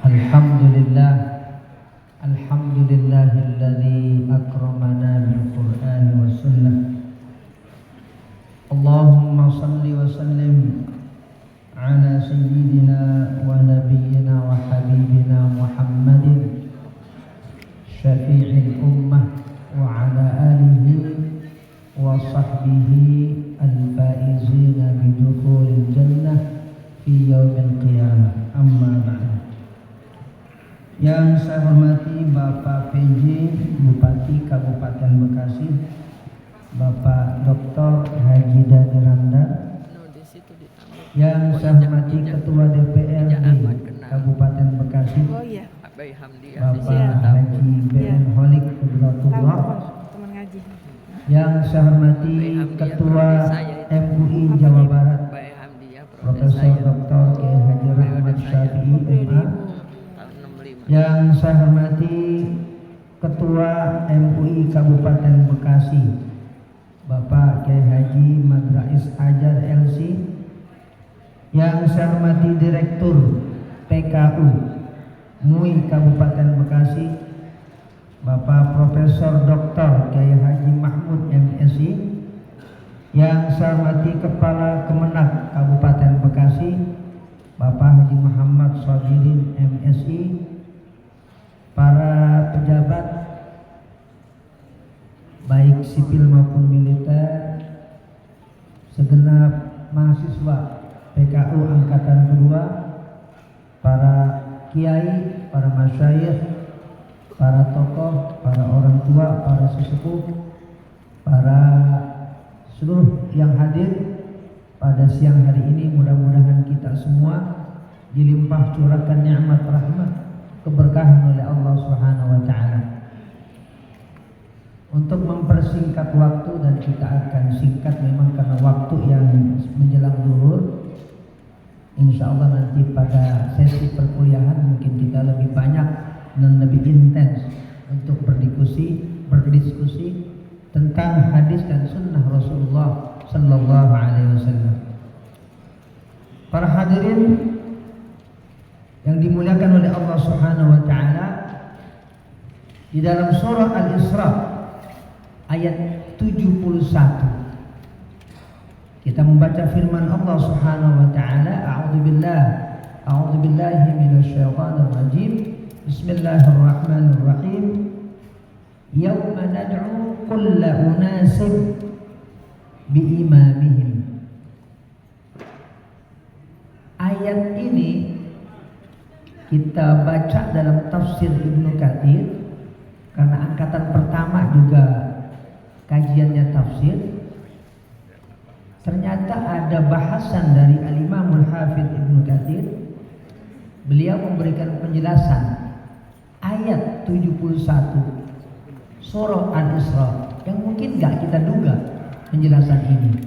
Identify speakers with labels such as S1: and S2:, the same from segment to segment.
S1: Alhamdulillah, alhamdulillahilladzi akramana bil Qur'an wa sunnah. Allahumma salli wa sallim ala sayyidina wa nabiyyina wa habibina Muhammadin syafi'il ummah wa ala alihi wa sahbihi al-faizina bidukhulil jannah fi yaumil qiyamah. Amma ba'd. Yang saya hormati Bapak PJ Bupati Kabupaten Bekasi, Bapak Dr. Haji Dani Ramdan. Yang saya hormati Ketua DPRD Kabupaten Bekasi, Bapak Haji BN Holik Qudratullah. Yang saya hormati Ketua MUI Jawa Barat, Profesor Dr. Kiai Haji Rahmat Syafi'i MA. Yang saya hormati Ketua MUI Kabupaten Bekasi, Bapak Kiai Haji Madrais Ajar LC. Yang saya hormati Direktur PKU MUI Kabupaten Bekasi, Bapak Profesor Dr. Kiai Haji Mahmud MSI. Yang saya hormati Kepala Kemenag Kabupaten Bekasi, Bapak Haji Muhammad Sabirin MSI. Para pejabat baik sipil maupun militer, segenap mahasiswa PKU angkatan kedua, para kiai, para masyayikh, para tokoh, para orang tua, para sesepuh, para seluruh yang hadir pada siang hari ini, mudah-mudahan kita semua dilimpah curahkan nikmat rahmat keberkahan oleh Allah Subhanahu wa taala. Untuk mempersingkat waktu, dan kita akan singkat memang karena waktu yang menjelang zuhur. Insyaallah nanti pada sesi perkuliahan mungkin kita lebih banyak dan lebih intens untuk berdiskusi tentang hadis dan sunnah Rasulullah sallallahu alaihi wasallam. Para hadirin yang dimuliakan oleh Allah Subhanahu wa taala, di dalam surah Al-Isra ayat 71 kita membaca firman Allah Subhanahu wa taala, a'udzu billahi minasyaitonir rajim. Bismillahirrahmanirrahim. Yauma nad'u kulla unasin biimamihim. Ayat ini kita baca dalam tafsir Ibnu Katsir karena angkatan pertama juga kajiannya tafsir. Ternyata ada bahasan dari Al-Imamul Hafidz Ibnu Katsir. Beliau memberikan penjelasan ayat 71 surah Al-Isra yang mungkin gak kita duga penjelasan ini,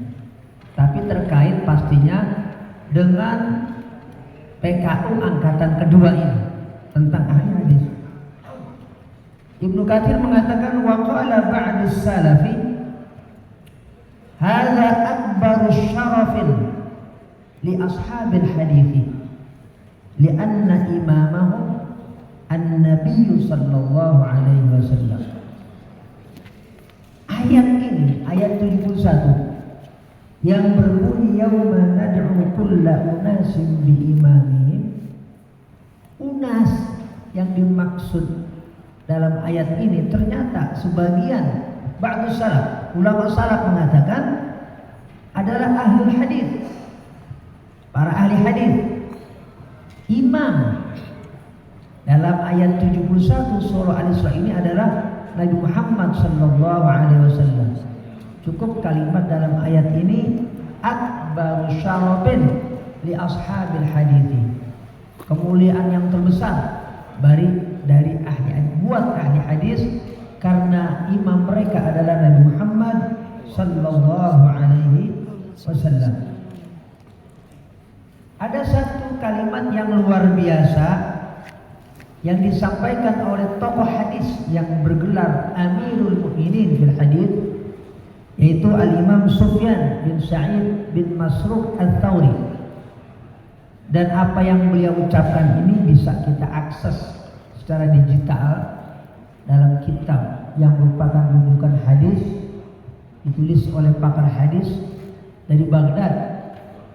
S1: tapi terkait pastinya dengan PKU angkatan kedua ini tentang ahli hadis. Ibnu Katsir mengatakan waqala ba'du salafi hadza akbaru syarafin li ashabil hadits lianna imamahum an-nabiy sallallahu alaihi wasallam. Ayat ini, ayat 71 yang berbunyi yauma nad'u kulla unasin biimamihim. Unas yang dimaksud dalam ayat ini ternyata sebagian ba'du salaf, ulama salaf mengatakan adalah ahli hadis, para ahli hadis. Imam dalam ayat 71 surah Al-Isra ini adalah Nabi Muhammad sallallahu alaihi wasallam. Cukup kalimat dalam ayat ini akbaru syarabin li ashabil hadithi, kemuliaan yang terbesar dari ahli buat ahli hadis karena imam mereka adalah Nabi Muhammad sallallahu alaihi wasallam. Ada satu kalimat yang luar biasa yang disampaikan oleh tokoh hadis yang bergelar Amirul Mukminin fil hadis, yaitu Al-Imam Sufyan bin Sa'id bin Masruq Al-Thawri. Dan apa yang beliau ucapkan ini bisa kita akses secara digital dalam kitab yang merupakan rujukan hadis, ditulis oleh pakar hadis dari Baghdad,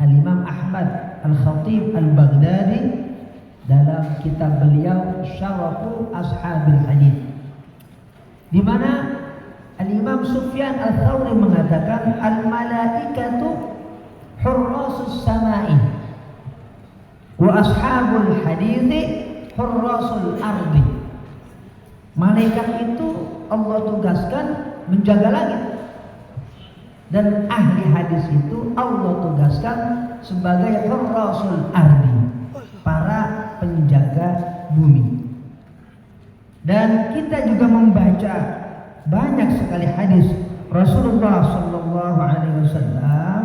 S1: Al-Imam Ahmad Al-Khatib Al-Baghdadi, dalam kitab beliau Syarafu Ashabil Hadis, di mana Al-Imam Sufyan Al-Thawri mengatakan al-malaikatu hurrasus samai wa ashabul hadithi hurrasul ardi. Malaikat itu Allah tugaskan menjaga langit, dan ahli hadis itu Allah tugaskan sebagai hurrasul ardi, para penjaga bumi. Dan kita juga membaca banyak sekali hadis Rasulullah Shallallahu Alaihi Wasallam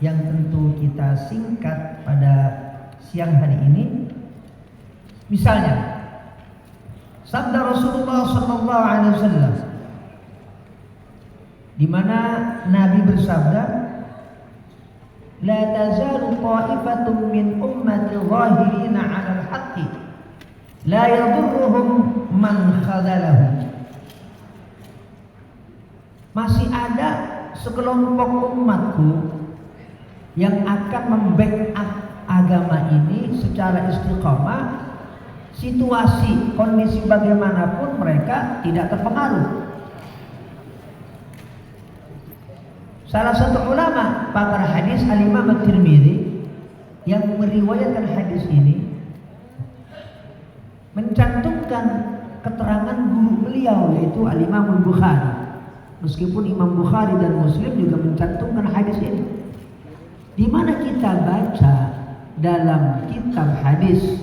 S1: yang tentu kita singkat pada siang hari ini. Misalnya sabda Rasulullah Shallallahu Alaihi Wasallam, di mana Nabi bersabda, la tazalu ta'ifatun min ummati zahirina 'alal haqqi la yadurruhum man khadalahum. Masih ada sekelompok umatku yang akan membackup agama ini secara istiqamah, situasi kondisi bagaimanapun mereka tidak terpengaruh. Salah satu ulama pakar hadis Al-Imam At-Tirmidzi yang meriwayatkan hadis ini mencantumkan keterangan guru beliau, yaitu Al-Imam Al-Bukhari. Meskipun Imam Bukhari dan Muslim juga mencantumkan hadis ini, di mana kita baca dalam kitab hadis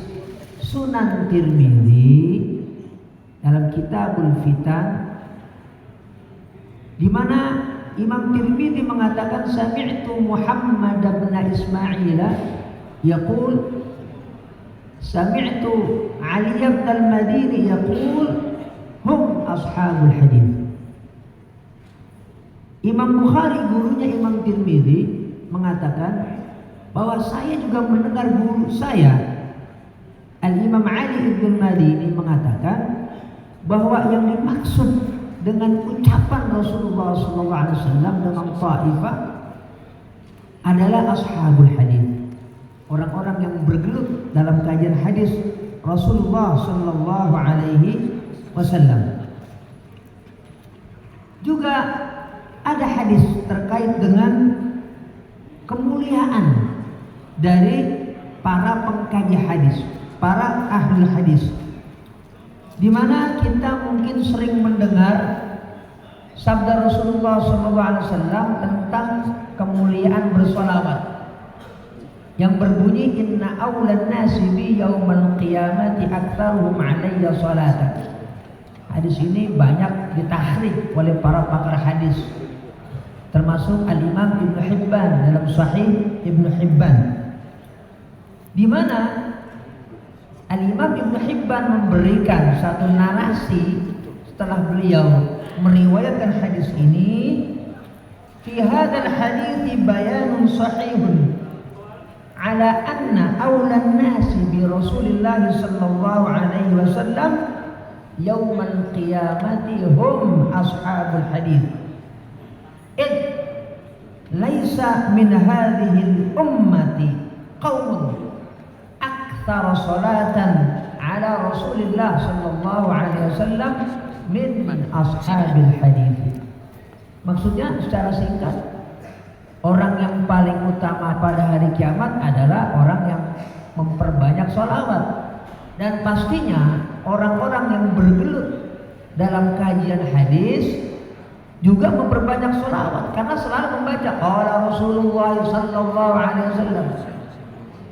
S1: Sunan Tirmidzi dalam Kitabul Fitan, di mana Imam Tirmidzi mengatakan sami'tu Muhammad bin Ismail yaqul sami'tu Ali bin al-Madini yaqul hum ashabul hadis. Imam Bukhari, gurunya Imam Tirmidzi, mengatakan bahwa saya juga mendengar guru saya Al-Imam Ali bin al-Madini mengatakan bahwa yang dimaksud dengan ucapan Rasulullah SAW dengan ta'ifah adalah ashabul hadis, orang-orang yang bergelut dalam kajian hadis Rasulullah SAW. Juga ada hadis terkait dengan kemuliaan dari para pengkaji hadis, para ahli hadis, di mana kita mungkin sering mendengar sabda Rasulullah SAW tentang kemuliaan bersolawat yang berbunyi inna awlan nasi bi yaumal qiyamati aktsaruhum alayya salatan. Hadis ini banyak ditahrif oleh para pakar hadis, termasuk Al-Imam Ibnu Hibban dalam Sahih Ibnu Hibban, di mana Al-Imam Ibnu Hibban memberikan satu narasi setelah beliau meriwayatkan hadis ini. Fi hadzal hadits bayanun sahihun ala anna awlan nasi bi Rasulillah sallallahu alaihi wasallam yaumal qiyamati hum ashabul hadits. Laisa min hadhihi al-ummati qaumun aktsara salatan ala Rasulillah sallallahu alaihi wasallam min ashabil hadits. Maksudnya secara singkat, orang yang paling utama pada hari kiamat adalah orang yang memperbanyak sholawat. Dan pastinya orang-orang yang bergelut dalam kajian hadis juga memperbanyak sholawat, karena selalu membaca qala Rasulullah sallallahu alaihi wasallam.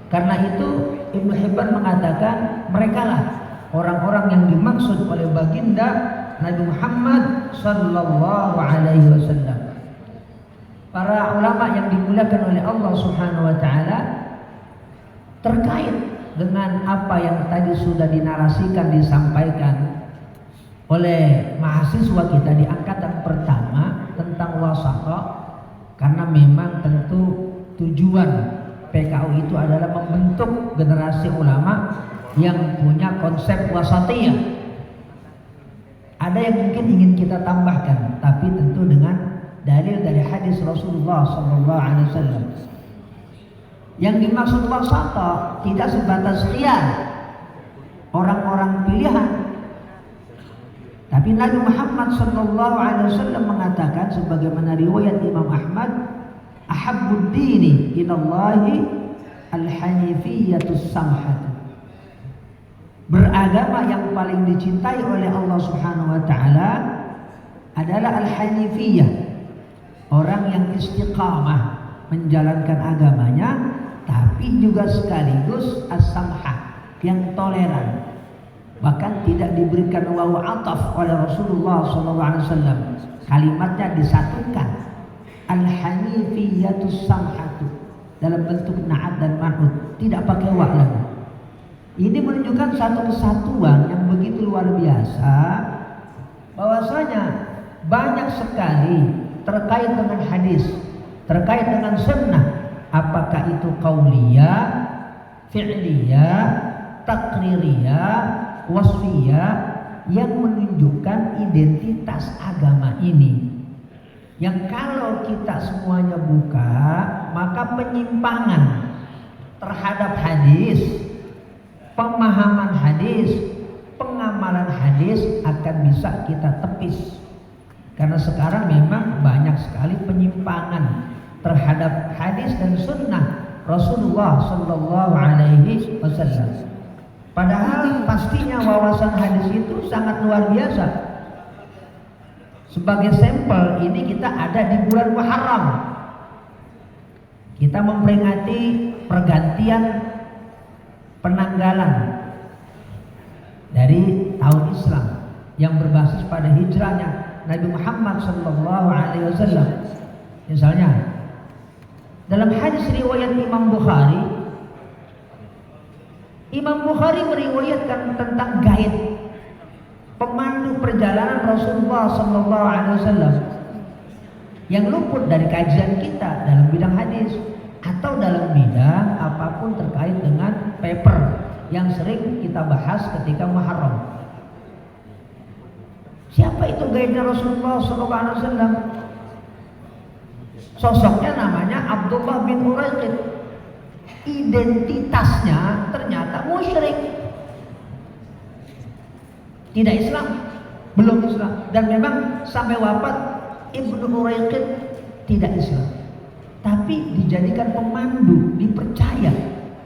S1: Karena itu Ibnu Hibban mengatakan merekalah orang-orang yang dimaksud oleh baginda Nabi Muhammad sallallahu alaihi wasallam. Para ulama yang dimuliakan oleh Allah Subhanahu wa taala, terkait dengan apa yang tadi sudah dinarasikan, disampaikan oleh mahasiswa kita di angkatan pertama tentang wasaqah, karena memang tentu tujuan PKU itu adalah membentuk generasi ulama yang punya konsep wasatiyah. Ada yang mungkin ingin kita tambahkan, tapi tentu dengan dalil dari hadis Rasulullah SAW. Yang dimaksud wasata tidak sebatas khiyar, orang-orang pilihan. Tapi Nabi Muhammad SAW mengatakan sebagaimana riwayat Imam Ahmad, ahabbud dini ilallahi al-hanifiyatus samhat. Beragama yang paling dicintai oleh Allah Subhanahu wa taala adalah al-hanifiyah, orang yang istiqamah menjalankan agamanya, tapi juga sekaligus as-samhah, yang toleran. Bahkan tidak diberikan wawu ataf oleh Rasulullah SAW. Kalimatnya disatukan, al-hanifiyatus samhatu, dalam bentuk na'at dan man'ut, tidak pakai wa lagi. Ini menunjukkan satu kesatuan yang begitu luar biasa, bahwasanya banyak sekali terkait dengan hadis, terkait dengan sunnah, apakah itu qauliyah, fi'liyah, takririyah, wasfiyah, yang menunjukkan identitas agama ini. Yang kalau kita semuanya buka, maka penyimpangan terhadap hadis, pemahaman hadis, pengamalan hadis akan bisa kita tepis. Karena sekarang memang banyak sekali penyimpangan terhadap hadis dan sunnah Rasulullah SAW. Padahal pastinya wawasan hadis itu sangat luar biasa. Sebagai sampel, ini kita ada di bulan Muharram. Kita memperingati pergantian penanggalan dari tahun Islam yang berbasis pada hijrahnya Nabi Muhammad SAW. Misalnya dalam hadis riwayat Imam Bukhari meriwayatkan tentang gaib, pemandu perjalanan Rasulullah SAW yang luput dari kajian kita dalam bidang hadis atau dalam bidang apapun terkait dengan paper yang sering kita bahas ketika Muharram. Siapa itu gaibnya Rasulullah SAW? Sosoknya namanya Abdullah bin Uraiqid. Identitasnya ternyata musyrik, tidak Islam, belum Islam, dan memang sampai wafat Ibnu Uraiqid tidak Islam, tapi dijadikan pemandu, dipercaya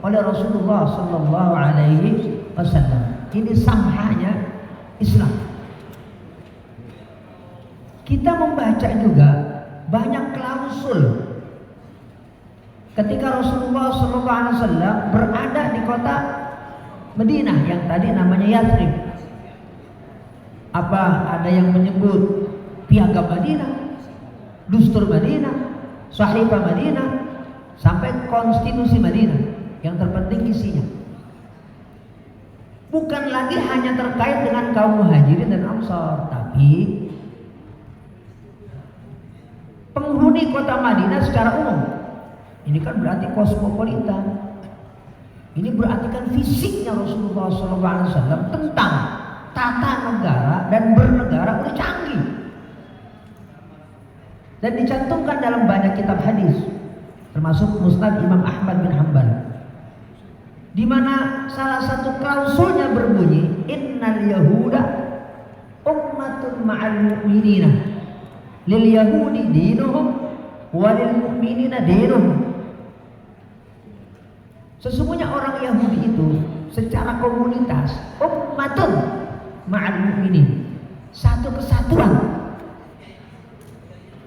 S1: oleh Rasulullah SAW. Ini samhanya Islam. Kita membaca juga banyak klausul ketika Rasulullah SAW berada di kota Madinah yang tadi namanya Yathrib. Apa ada yang menyebut piagam Madinah, dustur Madinah, sahifah Madinah, sampai konstitusi Madinah, yang terpenting isinya bukan lagi hanya terkait dengan kaum muhajirin dan ansar, tapi penghuni kota Madinah secara umum. Ini kan berarti kosmopolitan. Ini berarti kan fisiknya Rasulullah SAW tentang tata negara dan bernegara udah canggih, dan dicantumkan dalam banyak kitab hadis, termasuk Musnad Imam Ahmad bin Hanbal, di mana salah satu klausulnya berbunyi, innal yahuda ummatun ma'al mu'minina, lil yahudi dinuhum walil mu'minina dinuhum. Sesungguhnya orang Yahudi itu secara komunitas ummatun ma'al mu'minin, satu kesatuan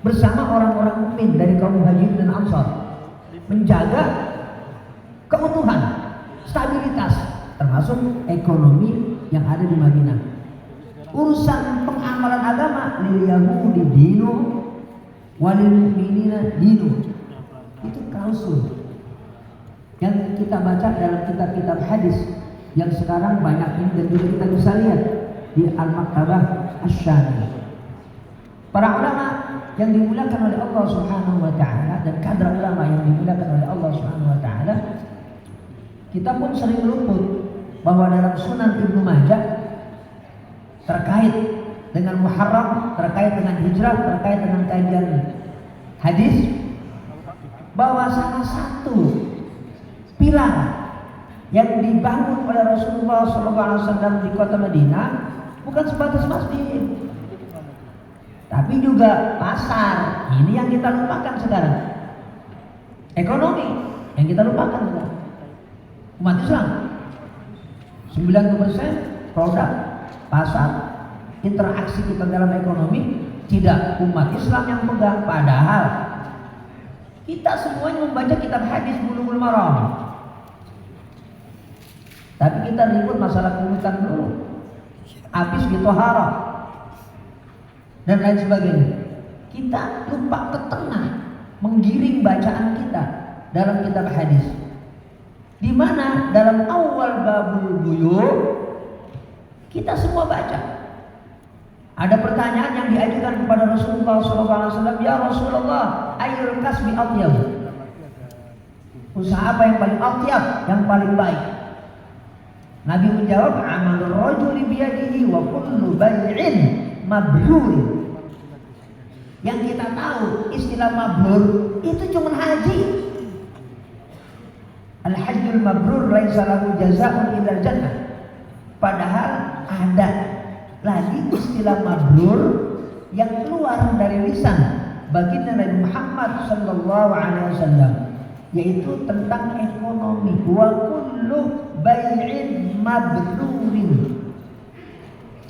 S1: bersama orang-orang mukmin dari kaum muhajirin dan ansar, menjaga keutuhan, stabilitas, termasuk ekonomi yang ada di Madinah. Urusan pengamalan agama, lil yahudi dinu walil mu'minina dinu, itu klausul yang kita baca dalam kitab-kitab hadis yang sekarang banyak ini, dan juga kita bisa lihat di Al-Maktabah Asy-Syamiliyah. Para ulama yang dimuliakan oleh Allah Subhanahu wa taala dan kader ulama yang dimuliakan oleh Allah Subhanahu wa taala, kita pun sering luput bahwa dalam Sunan Ibnu Majah terkait dengan Muharram, terkait dengan hijrah, terkait dengan kajian hadis, bahwa salah satu pilar yang dibangun oleh Rasulullah SAW di kota Madinah bukan sebatas masjid, tapi juga pasar. Ini yang kita lupakan sekarang. Ekonomi yang kita lupakan sekarang. Umat Islam 90% produk, pasar, interaksi kita dalam ekonomi tidak umat Islam yang pegang. Padahal kita semuanya membaca kitab hadis Bulughul Maram, tapi kita ribut masalah kunutan dulu, habis di toharah dan lain sebagainya. Kita lupa ke tengah menggiring bacaan kita dalam kitab hadis, di mana dalam awal babul buyu kita semua baca. Ada pertanyaan yang diajukan kepada Rasulullah SAW, ya Rasulullah, ayyul kasbi atyab? Usaha apa yang paling atyab, yang paling baik? Nabi menjawab, amalur rajuli biyadihi wa kullu bai'in mabrur. Yang kita tahu istilah mabrur itu cuma haji. Al-hajjul mabrur laisa lahu jazaa'un illal jannah. Padahal ada lagi istilah mabrur yang keluar dari lisan baginda Nabi Muhammad sallallahu alaihi wasallam, yaitu tentang ekonomi. Wa kullu bai'in mabrurin.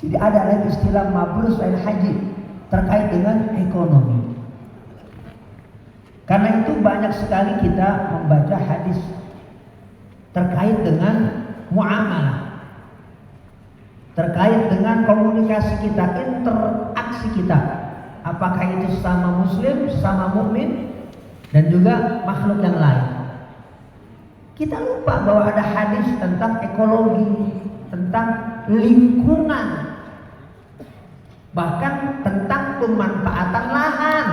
S1: Jadi ada lagi istilah mabrur selain haji terkait dengan ekonomi. Karena itu banyak sekali kita membaca hadis terkait dengan muamalah, terkait dengan komunikasi kita, interaksi kita, apakah itu sama muslim, sama mukmin, dan juga makhluk yang lain. Kita lupa bahwa ada hadis tentang ekologi, tentang lingkungan, bahkan tentang pemanfaatan lahan,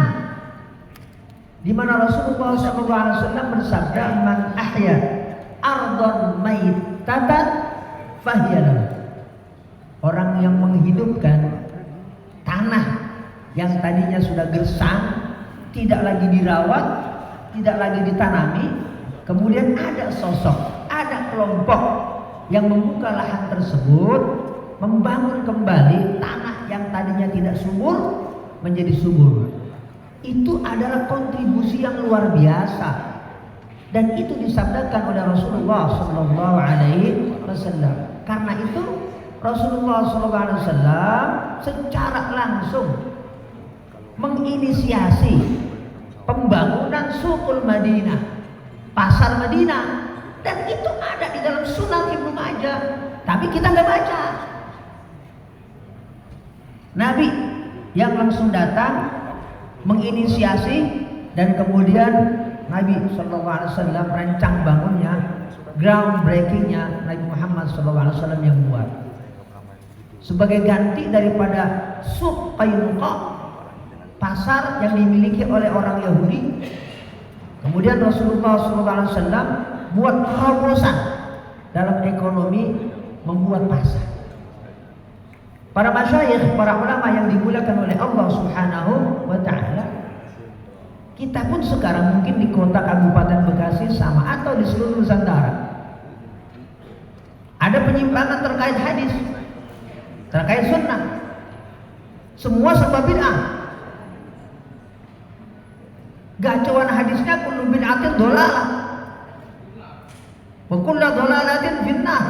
S1: di mana Rasulullah SAW bersabda, man ahya ardon maitatan fahiyalah. Orang yang menghidupkan tanah yang tadinya sudah gersang, tidak lagi dirawat, tidak lagi ditanami, kemudian ada sosok, ada kelompok yang membuka lahan tersebut, membangun kembali tanah yang tadinya tidak subur menjadi subur. Itu adalah kontribusi yang luar biasa, dan itu disabdakan oleh Rasulullah SAW. Karena itu Rasulullah SAW secara langsung menginisiasi pembangunan Suqul Madinah, pasar Madinah, dan itu ada di dalam Sunan Ibnu Majah, tapi kita nggak baca. Nabi yang langsung datang menginisiasi, dan kemudian Nabi SAW rancang bangunnya, groundbreakingnya Nabi Muhammad SAW yang buat. Sebagai ganti daripada Suq Qaynuqa, pasar yang dimiliki oleh orang Yahudi, kemudian Rasulullah SAW buat terobosan dalam ekonomi, membuat pasar. Para masyayikh, para ulama yang dimuliakan oleh Allah Subhanahu wa ta'ala, kita pun sekarang mungkin di kota Kabupaten Bekasi sama atau di seluruh Nusantara ada penyimpangan terkait hadis, terkait sunnah, semua serba bid'ah. Gacuan hadisnya kullu bid'atin dhalalah wa kullu dhalalatin finnar.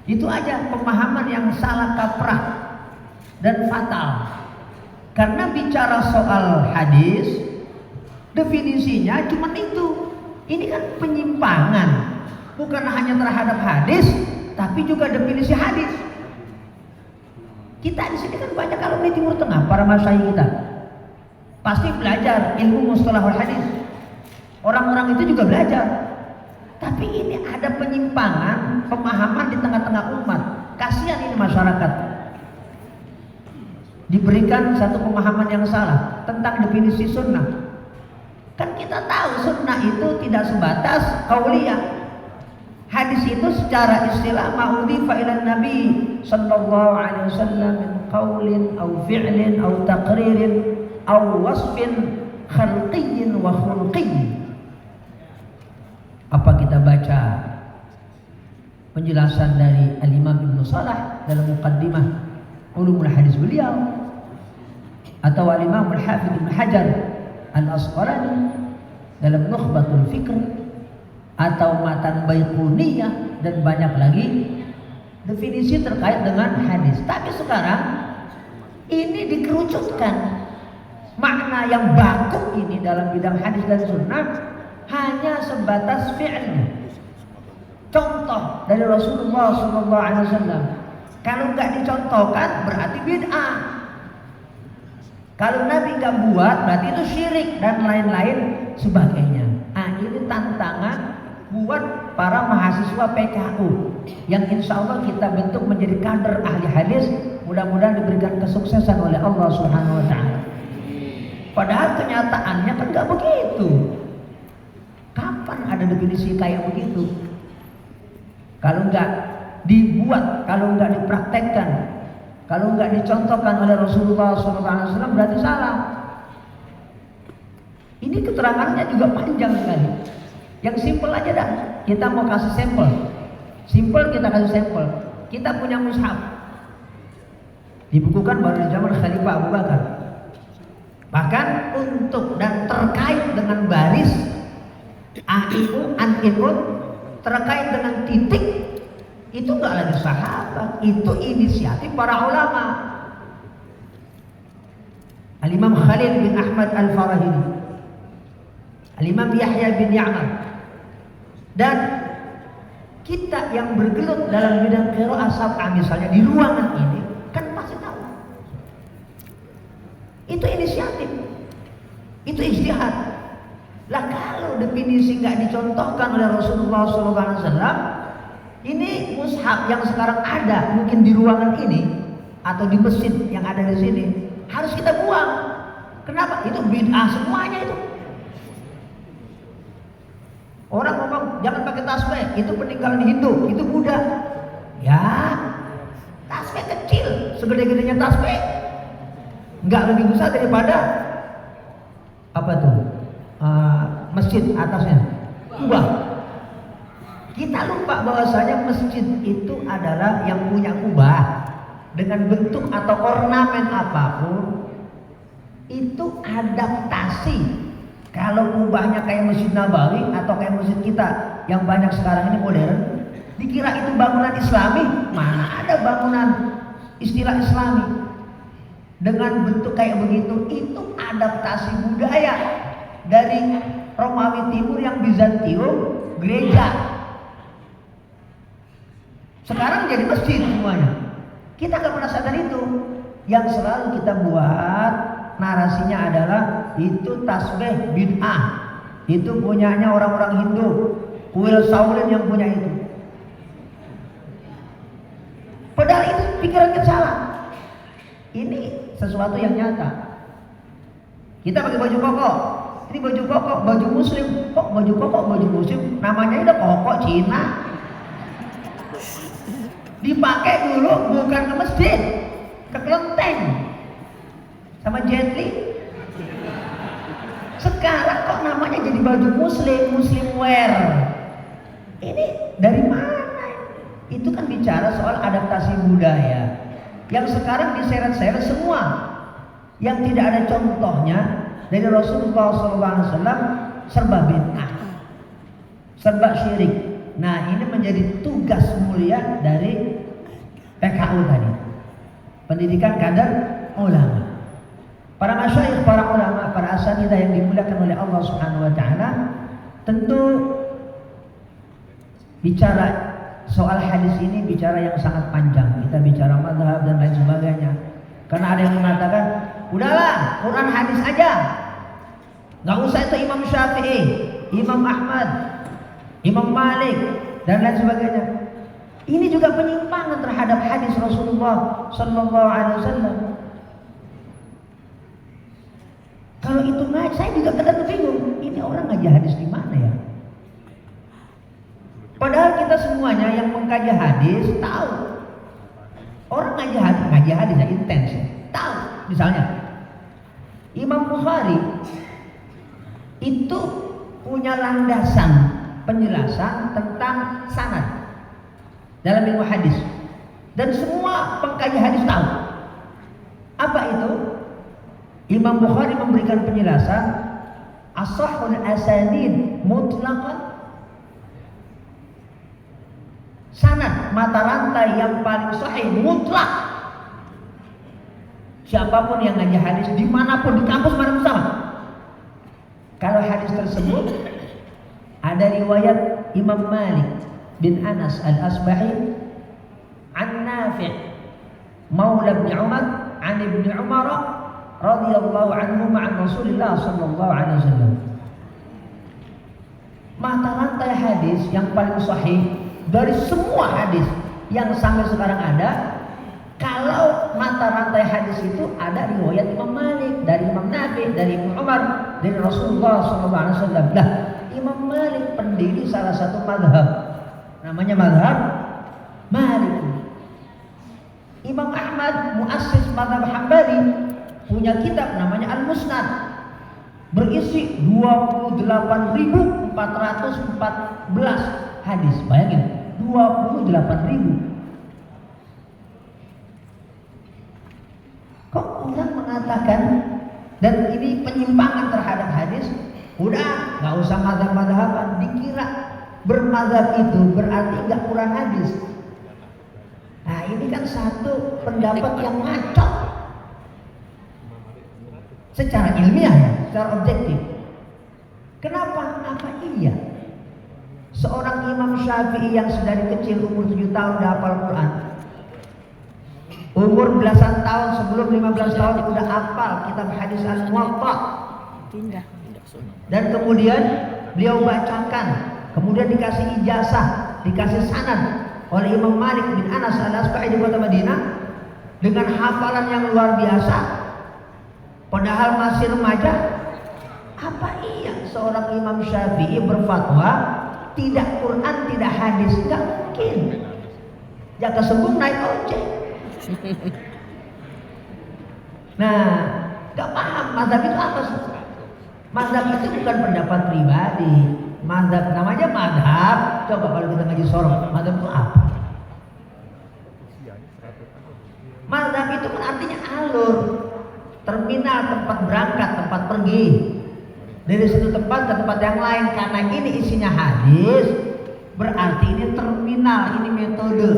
S1: Itu aja pemahaman yang salah kaprah dan fatal. Karena bicara soal hadis, definisinya cuma itu. Ini kan penyimpangan, bukan hanya terhadap hadis, tapi juga definisi hadis. Kita di sini kan banyak alumni Timur Tengah, para masyayikh kita pasti belajar ilmu mustalahul hadis. Orang-orang itu juga belajar. Tapi ini ada penyimpangan pemahaman di tengah-tengah umat. Kasihan ini masyarakat. diberikan satu pemahaman yang salah tentang definisi sunnah. Kan kita tahu sunnah itu tidak sebatas qauliyah. Hadis itu secara istilah ma'udhifa ila Nabi sallallahu alaihi wasallam min qaulin aw fi'lin aw taqririn aw wasfin khalqiyyin wa khulqiyyin. Apa kita baca penjelasan dari Al-Imam Ibnu Salah dalam muqaddimah Ulumul Hadis beliau, atau Al-Imam Al-Hafidz Ibnu Hajar Al-Asqalani dalam Nukhbatul Fikr, atau Matan Baiquniyah, dan banyak lagi definisi terkait dengan hadis. Tapi sekarang ini dikerucutkan, makna yang baku ini dalam bidang hadis dan sunnah hanya sebatas fi'lnya. Contoh dari Rasulullah SAW. Kalau nggak dicontohkan berarti bid'ah. Kalau Nabi nggak buat berarti itu syirik dan lain-lain sebagainya. Ini tantangan buat para mahasiswa PKU yang insya Allah kita bentuk menjadi kader ahli hadis. Mudah-mudahan diberikan kesuksesan oleh Allah Subhanahu Wa Taala. Padahal kenyataannya kan nggak begitu. Kapan ada definisi kayak begitu? Kalau nggak dibuat, kalau nggak dipraktekkan, kalau nggak dicontohkan oleh Rasulullah SAW berarti salah. Ini keterangannya juga panjang sekali. Yang simpel aja dah. Kita mau kasih sampel. Simpel kita kasih sampel. Kita punya mushaf. Dibukukan baru di zaman Khalifah Abu Bakar. Bahkan untuk dan terkait dengan baris A-I-U, An-In-Un, terkait dengan titik, itu nggak lagi sahabat, itu inisiatif para ulama. Al-Imam Khalil bin Ahmad Al-Farahidi, Al-Imam Yahya bin Ya'mar, dan kita yang bergelut dalam bidang qiraah sab'ah misalnya di ruangan ini kan pasti tahu. Itu inisiatif, itu ijtihad. Lah kalau definisi nggak dicontohkan oleh Rasulullah SAW, ini mushaf yang sekarang ada mungkin di ruangan ini atau di masjid yang ada di sini harus kita buang. Kenapa? Itu bid'ah semuanya itu. Orang ngomong jangan pakai tasbih, itu peninggalan Hindu, itu Buddha. Ya, tasbih kecil, segede-gedenya tasbih, nggak lebih besar daripada apa tuh? Masjid atasnya. Kubah. Kita lupa bahwasanya masjid itu adalah yang punya kubah dengan bentuk atau ornamen apapun, itu adaptasi. Kalau kubahnya kayak Masjid Nabawi atau kayak masjid kita yang banyak sekarang ini modern, dikira itu bangunan Islami. Mana ada bangunan istilah Islami dengan bentuk kayak begitu? Itu adaptasi budaya dari Romawi Timur yang Bizantium, gereja. Sekarang jadi masjid semuanya. Kita gak pernah sadar itu. Yang selalu kita buat narasinya adalah itu tasbih bid'ah, itu punyanya orang-orang Hindu, kuil Shaolin yang punya itu. Padahal itu pikiran kita salah. Ini sesuatu yang nyata. Kita pakai baju koko, ini baju koko, baju muslim. Kok baju koko, baju muslim? Namanya udah koko Cina. Dipakai dulu bukan ke masjid, ke kelenteng sama Jet Li. Sekarang kok namanya jadi baju muslim, muslim wear. Ini dari mana? Itu kan bicara soal adaptasi budaya yang sekarang diseret-seret semua, yang tidak ada contohnya dari Rasulullah SAW, serba bid'ah, serba syirik. Nah, ini menjadi tugas mulia dari PKU tadi, pendidikan kader ulama. Para masyayikh, para ulama, para asatidzah yang dimuliakan oleh Allah Subhanahu wa taala, tentu bicara soal hadis ini bicara yang sangat panjang. Kita bicara mazhab dan lain sebagainya. Karena ada yang mengatakan, udahlah, Quran hadis aja. Nggak usah itu Imam Syafi'i, Imam Ahmad, Imam Malik dan lain sebagainya. Ini juga penyimpangan terhadap hadis Rasulullah sallallahu alaihi wasallam. Kalau itu ngaji, saya juga kadang bingung. Ini orang ngaji hadis di mana ya? Padahal kita semuanya yang mengkaji hadis tahu. Orang ngaji hadis ya intens ya. Tahu. Misalnya Imam Bukhari itu punya landasan penjelasan tentang sanad dalam ilmu hadis. Dan semua pengkaji hadis tahu. Apa itu? Imam Bukhari memberikan penjelasan ashahul asanid mutlaqan. Sanad mata rantai yang paling sahih mutlak. Siapapun yang ngaji hadis dimanapun di kampus mana sama. Kalau hadis tersebut ada riwayat Imam Malik bin Anas al-Asbahi an Nafi' Maula bin Umar an Ibn Umar radhiyallahu anhu ma'an Rasulullah sallallahu alaihi wasallam. Mata rantai hadis yang paling sahih dari semua hadis yang sampai sekarang ada, kalau mata rantai hadis itu ada riwayat Imam Malik, dari Imam Nafi, dari Ibn Umar, dari Rasulullah SAW. Lah, Imam Malik pendiri salah satu madhab, namanya madhab Malik. Imam Ahmad muassis madhab Hambali punya kitab namanya Al-Musnad, berisi 28.414 hadis. Bayangin, 28.000. Kok orang mengatakan, dan ini penyimpangan terhadap hadis, udah nggak usah mazhab-mazhaban, dikira bermazhab itu berarti nggak kurang hadis. Nah ini kan satu pendapat yang ngaco secara ilmiah ya, secara objektif. Kenapa? Apa iya seorang Imam Syafi'i yang sedari kecil umur 7 tahun udah hafal Quran, umur belasan tahun sebelum 15 tahun udah hafal kitab hadis Al-Muwatta, dan kemudian beliau bacakan, kemudian dikasih ijazah, dikasih sanad oleh Imam Malik bin Anas al-Asbahi di kota Madinah dengan hafalan yang luar biasa, padahal masih remaja. Apa iya seorang Imam Syafi'i berfatwa tidak Quran, tidak hadis? Gak mungkin. Jaka sembung naik ojek. Nah, gak paham mazhab itu apa sih? Mazhab itu bukan pendapat pribadi. Mazhab namanya mazhab. Coba kalau kita ngaji sorong, mazhab itu apa? Mazhab itu kan artinya alur, terminal, tempat berangkat, tempat pergi dari satu tempat ke tempat yang lain. Karena ini isinya hadis, berarti ini terminal, ini metode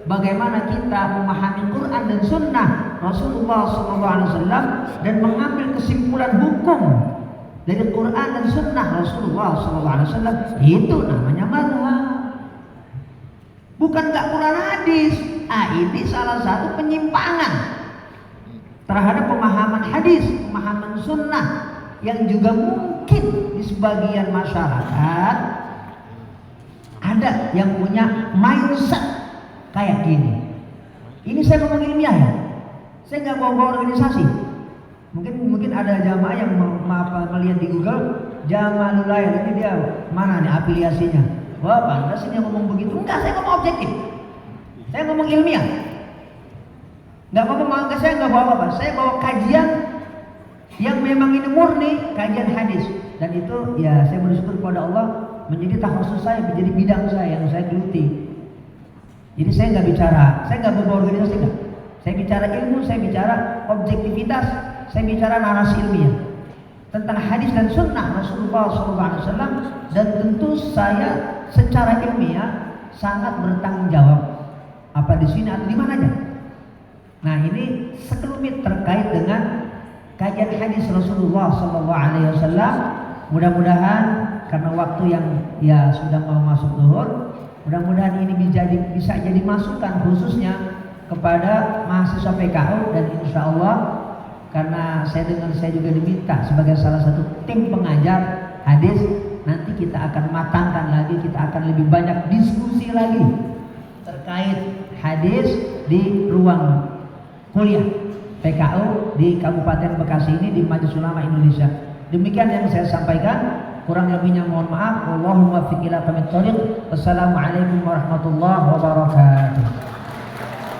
S1: bagaimana kita memahami Quran dan Sunnah Rasulullah SAW dan mengambil kesimpulan hukum dari Quran dan Sunnah Rasulullah SAW. Itu namanya mazhab. Bukan gak Quran hadis. Ini salah satu penyimpangan terhadap pemahaman hadis, pemahaman Sunnah, yang juga mungkin di sebagian masyarakat ada yang punya mindset kayak gini. Ini saya ngomong ilmiah ya, saya nggak bawa organisasi. Mungkin ada jamaah yang melihat di Google Jamalulail, ini dia mana nih afiliasinya? Wah pantas ini ngomong begitu. Enggak, saya ngomong objektif, saya ngomong ilmiah. Nggak ngomong, saya nggak bawa apa, saya bawa kajian yang memang ini murni kajian hadis, dan itu ya saya bersyukur kepada Allah menjadi takhusus saya, menjadi bidang saya yang saya geluti. Jadi saya nggak bicara, saya nggak bawa organisasi, enggak. Saya bicara ilmu, saya bicara objektivitas, saya bicara narasi ilmiah tentang hadis dan sunnah Rasulullah SAW, dan tentu saya secara ilmiah sangat bertanggung jawab apa di sini atau di mana aja. Nah ini sekelumit terkait dengan kajian hadis Rasulullah SAW. Mudah-mudahan karena waktu yang ya sudah mau masuk zuhur, mudah-mudahan ini bisa jadi masukan khususnya kepada mahasiswa PKU, dan insya Allah karena saya dengar saya juga diminta sebagai salah satu tim pengajar hadis, nanti kita akan matangkan lagi, kita akan lebih banyak diskusi lagi terkait hadis di ruang kuliah. PKU di Kabupaten Bekasi ini di Majelis Ulama Indonesia. Demikian yang saya sampaikan, kurang lebihnya mohon maaf. Wallahumma fiqh ila qamit thoriq. Wassalamualaikum warahmatullahi wabarakatuh.